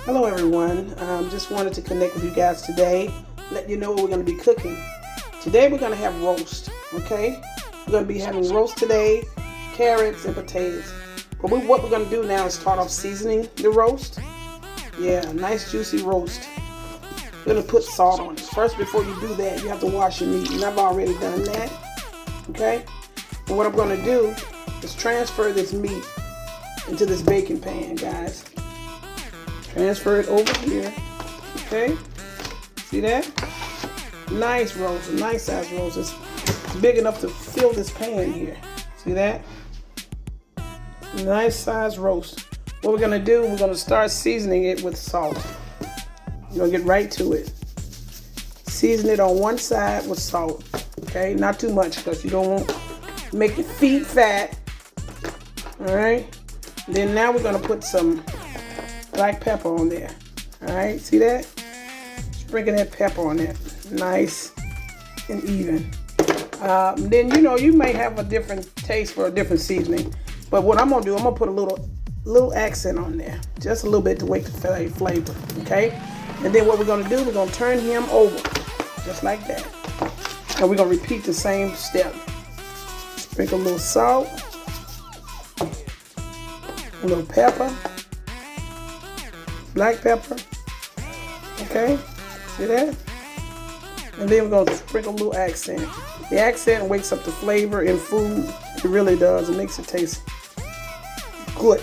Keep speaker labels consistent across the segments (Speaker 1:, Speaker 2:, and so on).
Speaker 1: Hello everyone, just wanted to connect with you guys today, let you know what we're going to be cooking. Today we're going to have roast, okay? We're going to be having roast today, carrots and potatoes. But what we're going to do now is start off seasoning the roast. Yeah, nice juicy roast. We're going to put salt on it. First, before you do that, you have to wash your meat, and I've already done that, okay? And what I'm going to do is transfer this meat into this baking pan, guys. Transfer it over here, okay? See that? Nice roast, a nice size roast. It's big enough to fill this pan here. See that? Nice size roast. What we're gonna do, we're gonna start seasoning it with salt. We're gonna get right to it. Season it on one side with salt, okay? Not too much because you don't want to make your feet fat, all right? Then now we're gonna put some black pepper on there. All right, see that? Sprinkle that pepper on there, nice and even. Then you may have a different taste for a different seasoning, but what I'm gonna do, I'm gonna put a little accent on there, just a little bit to wake the flavor. Okay, and then what we're gonna do, we're gonna turn him over, just like that, and we're gonna repeat the same step. Sprinkle a little salt, a little pepper. Black pepper, okay, see that? And then we're gonna sprinkle a little accent. The accent wakes up the flavor in food. It really does. It makes it taste good,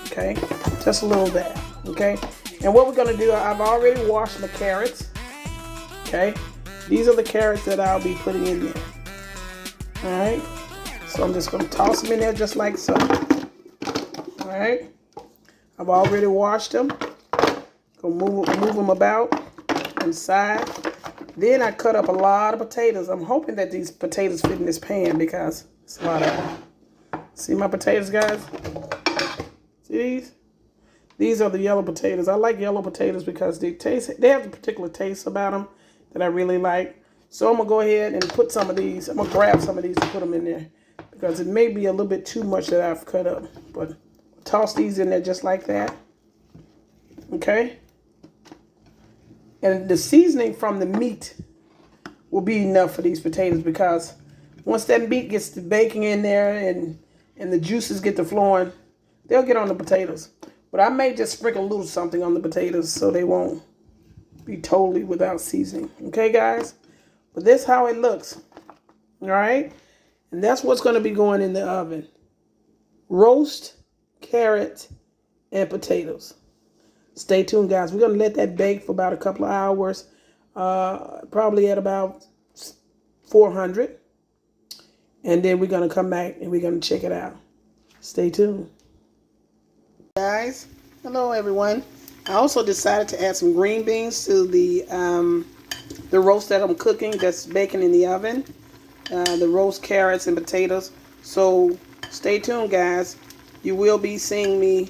Speaker 1: okay? Just a little of that, okay? And what we're gonna do, I've already washed the carrots, okay? These are the carrots that I'll be putting in there, all right? So I'm just gonna toss them in there just like so, all right? I've already washed them. Gonna move them about inside. Then I cut up a lot of potatoes. I'm hoping that these potatoes fit in this pan because it's a lot of them. See my potatoes, guys? See these? These are the yellow potatoes. I like yellow potatoes because they have a particular taste about them that I really like. So I'm gonna go ahead and put some of these. I'm gonna grab some of these and put them in there because it may be a little bit too much that I've cut up. But toss these in there just like that. Okay? And the seasoning from the meat will be enough for these potatoes because once that meat gets the baking in there and the juices get to flowing, they'll get on the potatoes. But I may just sprinkle a little something on the potatoes so they won't be totally without seasoning. Okay, guys? But this is how it looks. All right? And that's what's going to be going in the oven. Roast, carrot, and potatoes. Stay tuned, guys. We're going to let that bake for about a couple of hours, probably at about 400. And then we're going to come back and we're going to check it out. Stay tuned. Guys, hello everyone. I also decided to add some green beans to the roast that I'm cooking that's baking in the oven. The roast carrots and potatoes. So stay tuned, guys. You will be seeing me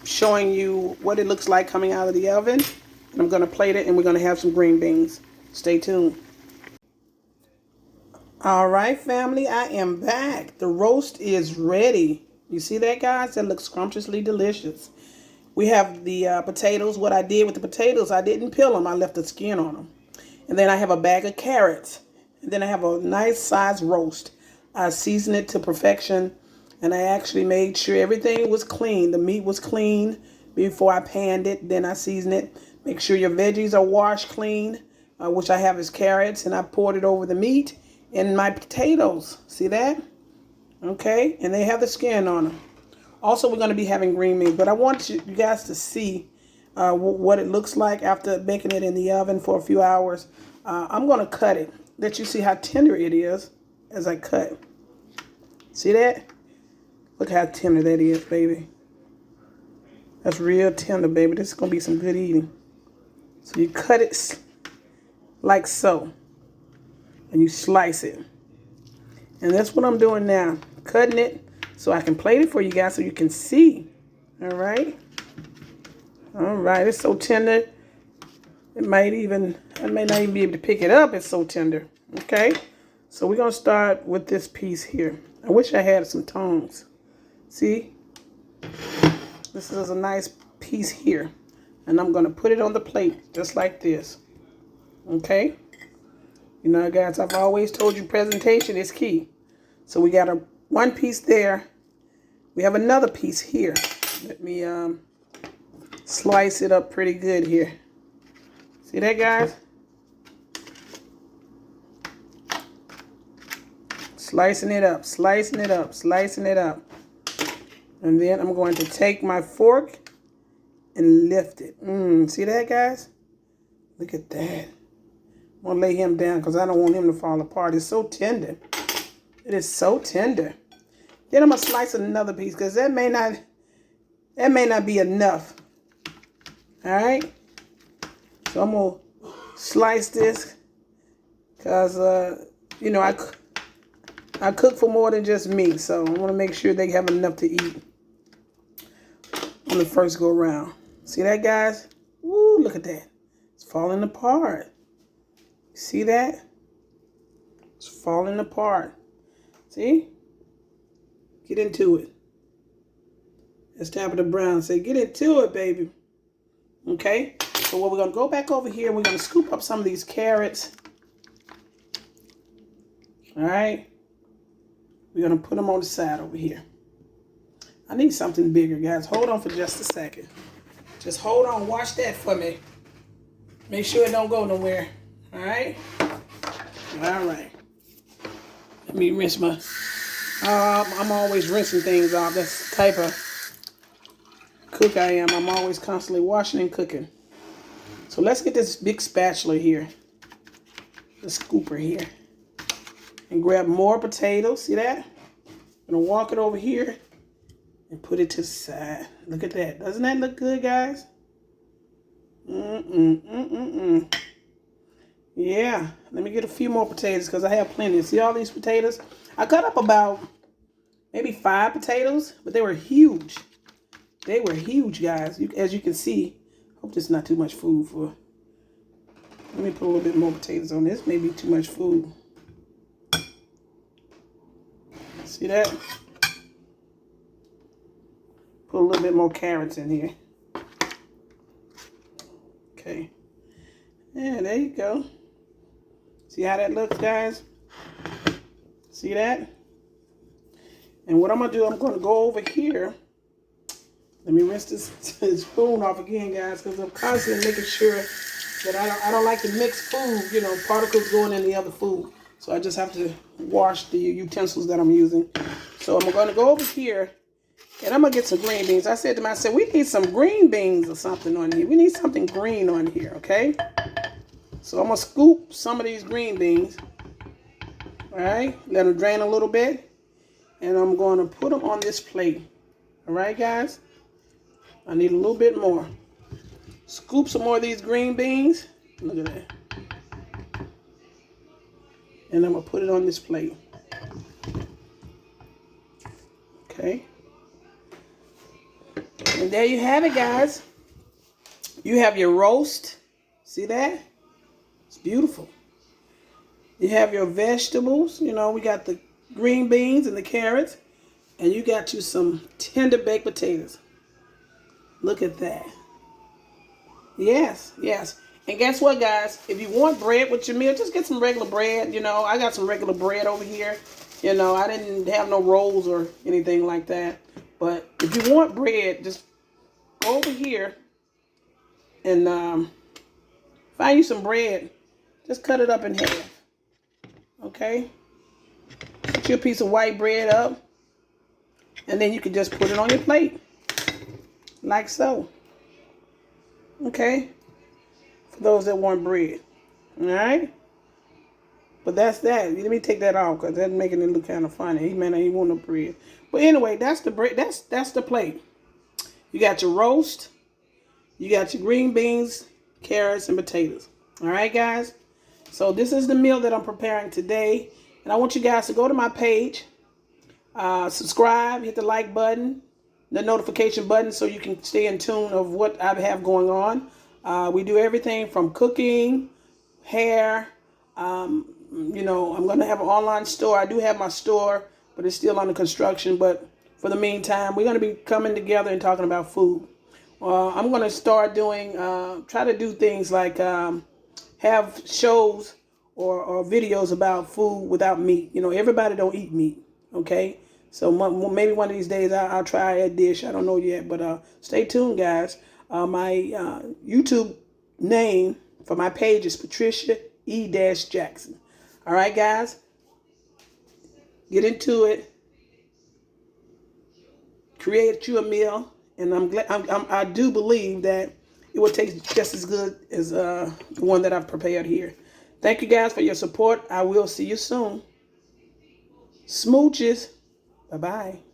Speaker 1: showing you what it looks like coming out of the oven. And I'm going to plate it and we're going to have some green beans. Stay tuned. All right, family, I am back. The roast is ready. You see that, guys? That looks scrumptiously delicious. We have the potatoes. What I did with the potatoes, I didn't peel them. I left the skin on them. And then I have a bag of carrots. And then I have a nice size roast. I seasoned it to perfection. And I actually made sure everything was clean. The meat was clean before I panned it. Then I seasoned it. Make sure your veggies are washed clean, which I have is carrots. And I poured it over the meat and my potatoes. See that? Okay. And they have the skin on them. Also, we're going to be having green beans. But I want you guys to see what it looks like after baking it in the oven for a few hours. I'm going to cut it. Let you see how tender it is as I cut. See that? Look how tender that is, baby. That's real tender, baby. This is going to be some good eating. So you cut it like so. And you slice it. And that's what I'm doing now. Cutting it so I can plate it for you guys so you can see. All right? All right. It's so tender. I may not even be able to pick it up. It's so tender. Okay? So we're going to start with this piece here. I wish I had some tongs. See? This is a nice piece piece here. And I'm going to put it on the plate just like this. Okay? You know, guys, I've always told you presentation is key. So we got one piece there. We have another piece here. Let me slice it up pretty good here. See that, guys? Slicing it up, slicing it up, slicing it up. And then I'm going to take my fork and lift it. See that, guys? Look at that. I'm going to lay him down because I don't want him to fall apart. It's so tender. It is so tender. Then I'm going to slice another piece because that may not be enough. All right? So I'm going to slice this because, you know, I cook for more than just me. So I want to make sure they have enough to eat on the first go around. See that, guys? Woo, look at that. It's falling apart. See that? It's falling apart. See? Get into it. As Tabitha Brown said, get into it, baby. Okay? So we're going to go back over here. We're going to scoop up some of these carrots. All right? We're going to put them on the side over here. I need something bigger, guys. Hold on for just a second. Just hold on. Watch that for me. Make sure it don't go nowhere. All right? All right. Let me rinse my... I'm always rinsing things off. That's the type of cook I am. I'm always constantly washing and cooking. So let's get this big spatula here. The scooper here. And grab more potatoes. See that? I'm going to walk it over here and put it to the side. Look at that. Doesn't that look good, guys? Yeah. Let me get a few more potatoes because I have plenty. See all these potatoes? I cut up about maybe 5 potatoes, but they were huge. They were huge, guys. As you can see. Hope this is not too much food for... Let me put a little bit more potatoes on this. Maybe too much food. See that? Put a little bit more carrots in here. Okay. Yeah, there you go. See how that looks, guys? See that? And what I'm going to do, I'm going to go over here. Let me rinse this spoon off again, guys, because I'm constantly making sure that I don't like to mix food, you know, particles going in the other food. So I just have to wash the utensils that I'm using. So I'm going to go over here, and I'm going to get some green beans. I said to myself, we need some green beans or something on here. We need something green on here, okay? So I'm going to scoop some of these green beans. All right? Let them drain a little bit. And I'm going to put them on this plate. All right, guys? I need a little bit more. Scoop some more of these green beans. Look at that. And I'm going to put it on this plate. Okay. And there you have it, guys. You have your roast. See that? It's beautiful. You have your vegetables. You know, we got the green beans and the carrots. And you got you some tender baked potatoes. Look at that. Yes, yes. And guess what, guys? If you want bread with your meal, just get some regular bread. You know, I got some regular bread over here. You know, I didn't have no rolls or anything like that. But if you want bread, just go over here and find you some bread. Just cut it up in half. Okay? Cut your piece of white bread up. And then you can just put it on your plate. Like so. Okay? For those that want bread. Alright? But that's that. Let me take that off because that's making it look kind of funny. He may not even want no bread. But anyway, that's the bread. That's the plate. You got your roast. You got your green beans, carrots, and potatoes. Alright, guys? So this is the meal that I'm preparing today. And I want you guys to go to my page. Subscribe. Hit the like button. The notification button so you can stay in tune of what I have going on. We do everything from cooking, hair. You know, I'm going to have an online store. I do have my store, but it's still under construction. But for the meantime, we're going to be coming together and talking about food. I'm going to start doing, try to do things like have shows or videos about food without meat. You know, everybody don't eat meat, okay? So maybe one of these days I'll try a dish. I don't know yet, but stay tuned, guys. My YouTube name for my page is Patricia-E-Jackson. All right, guys, get into it. Create you a meal, and I'm glad. I do believe that it will taste just as good as the one that I've prepared here. Thank you guys for your support. I will see you soon. Smooches. Bye bye.